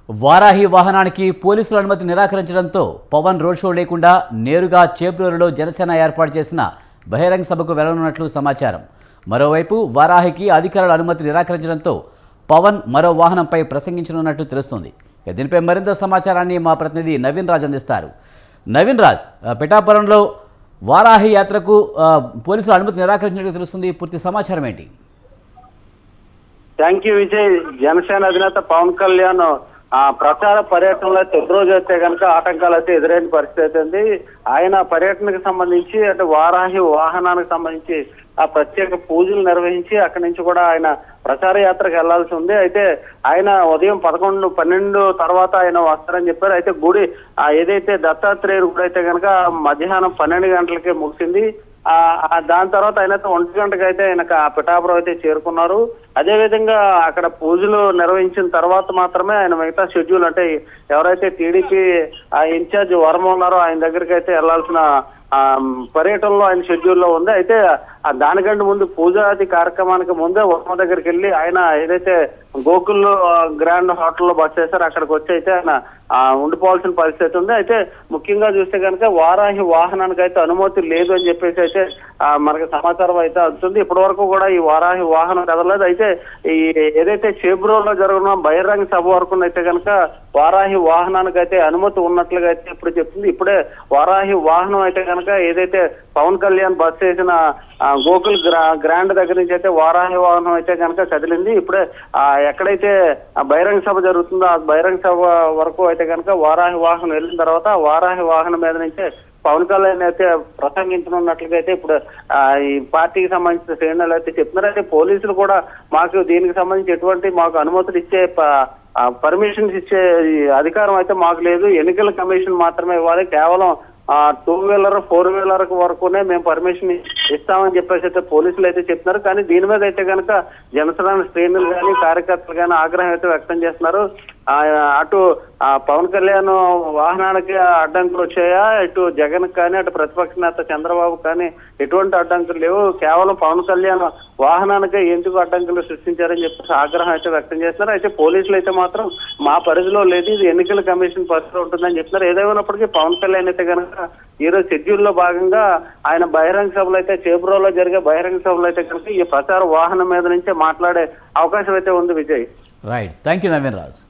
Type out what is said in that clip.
వారాహి వాహనానికి పోలీసుల అనుమతి నిరాకరించడంతో పవన్ రోడ్ షో లేకుండా నేరుగా చేబ్రోలులో జనసేన ఏర్పాటు చేసిన బహిరంగ సభకు వెళ్లనున్నట్లు సమాచారం. మరోవైపు వారాహికి అధికారుల అనుమతి నిరాకరించడంతో పవన్ మరో వాహనంపై ప్రసంగించనున్నట్లు తెలుస్తోంది. దీనిపై మరింత సమాచారాన్ని మా ప్రతినిధి నవీన్ రాజ్ అందిస్తారు. నవీన్ రాజ్, పిఠాపురంలో వారాహి యాత్రకు పోలీసుల అనుమతి నిరాకరించినట్లు తెలుస్తుంది. పూర్తి సమాచారం ఏంటి? Thank you Vijay. జనసేన అధినేత పవన్ కళ్యాణ్ ప్రచార పర్యటనలో తొలి రోజు అయితే కనుక ఆటంకాలు అయితే ఎదురైన పరిస్థితి ఉంది. ఆయన పర్యటనకు సంబంధించి అంటే వారాహి వాహనానికి సంబంధించి ఆ ప్రత్యేక పూజలు నిర్వహించి అక్కడి నుంచి కూడా ఆయన ప్రచార యాత్రకు వెళ్లాల్సి ఉంది. అయితే ఆయన ఉదయం 11-12 తర్వాత ఆయన వస్తారని చెప్పారు. అయితే గుడి ఏదైతే దత్తాత్రేయుడు గుడి అయితే కనుక మధ్యాహ్నం 12 గంటలకే ముగిసింది. దాని తర్వాత ఆయన 1 గంటకు అయితే ఆయన పిఠాపురం అయితే చేరుకున్నారు. అదే విధంగా అక్కడ పూజలు నిర్వహించిన తర్వాత మాత్రమే ఆయన మిగతా షెడ్యూల్ అంటే ఎవరైతే టీడీపీ ఇన్ఛార్జ్ వర్మ ఉన్నారో ఆయన దగ్గరికి అయితే వెళ్లాల్సిన పర్యటనలో ఆయన షెడ్యూల్లో ఉంది. అయితే దానికంటే ముందు పూజాది కార్యక్రమానికి ముందే వర్మ దగ్గరికి వెళ్ళి ఆయన ఏదైతే గోకుల్ గ్రాండ్ హోటల్లో బస్ చేశారు అక్కడికి వచ్చి అయితే ఆయన ఉండిపోవాల్సిన పరిస్థితి ఉంది. అయితే ముఖ్యంగా చూస్తే కనుక వారాహి వాహనానికి అయితే అనుమతి లేదు అని చెప్పేసి అయితే మనకి సమాచారం అయితే అందుతుంది. ఇప్పటి వరకు కూడా ఈ వారాహి వాహనం కదలలేదు. అయితే ఈ ఏదైతే చేబ్రోల్లో జరుగుతున్న బహిరంగ సభ వరకు అయితే కనుక వారాహి వాహనానికి అయితే అనుమతి ఉన్నట్లుగా అయితే ఇప్పుడు చెప్తుంది. ఇప్పుడే వారాహి వాహనం అయితే కనుక ఏదైతే పవన్ కళ్యాణ్ బస్ చేసిన గోకుల్ గ్రాండ్ దగ్గర నుంచి అయితే వారాహి వాహనం అయితే కనుక కదిలింది. ఇప్పుడే ఎక్కడైతే బహిరంగ సభ జరుగుతుందో ఆ బహిరంగ సభ వరకు అయితే కనుక వారాహి వాహనం వెళ్ళిన తర్వాత వారాహి వాహనం మీద నుంచే పవన్ కళ్యాణ్ అయితే ప్రసంగించనున్నట్లుగా అయితే ఇప్పుడు ఈ పార్టీకి సంబంధించిన శ్రేణులు అయితే చెప్తున్నారు. అయితే పోలీసులు కూడా మాకు దీనికి సంబంధించి ఎటువంటి మాకు అనుమతులు ఇచ్చే పర్మిషన్స్ ఇచ్చే అధికారం అయితే మాకు లేదు. ఎన్నికల కమిషన్ మాత్రమే ఇవ్వాలి. కేవలం 2-వీలర్ 4-వీలర్ వరకునే మేము పర్మిషన్ ఇస్తామని చెప్పేసి అయితే పోలీసులు అయితే చెప్తున్నారు. కానీ దీని మీద అయితే కనుక జనసేన శ్రేణులు కానీ కార్యకర్తలు కానీ ఆగ్రహం అయితే వ్యక్తం చేస్తున్నారు. అటు పవన్ కళ్యాణ్ వాహనానికి అడ్డంకులు వచ్చాయా, ఇటు జగన్ కానీ అటు ప్రతిపక్ష నేత చంద్రబాబు కానీ ఎటువంటి అడ్డంకులు లేవు. కేవలం పవన్ కళ్యాణ్ వాహనానికి ఎందుకు అడ్డంకులు సృష్టించారని చెప్పేసి ఆగ్రహం అయితే వ్యక్తం చేస్తున్నారు. అయితే పోలీసులు అయితే మాత్రం మా పరిధిలో లేదు, ఇది ఎన్నికల కమిషన్ పరిధిలో ఉంటుందని చెప్తున్నారు. ఏదేమైనప్పటికీ పవన్ కళ్యాణ్ అయితే కనుక ఈరోజు షెడ్యూల్లో భాగంగా ఆయన బహిరంగ సభలు అయితే చేబ్రోలో జరిగే బహిరంగ సభలు అయితే కనుక ఈ ప్రచార వాహనం మీద నుంచే మాట్లాడే అవకాశం అయితే ఉంది. Vijay, right, thank you Naveen Raj.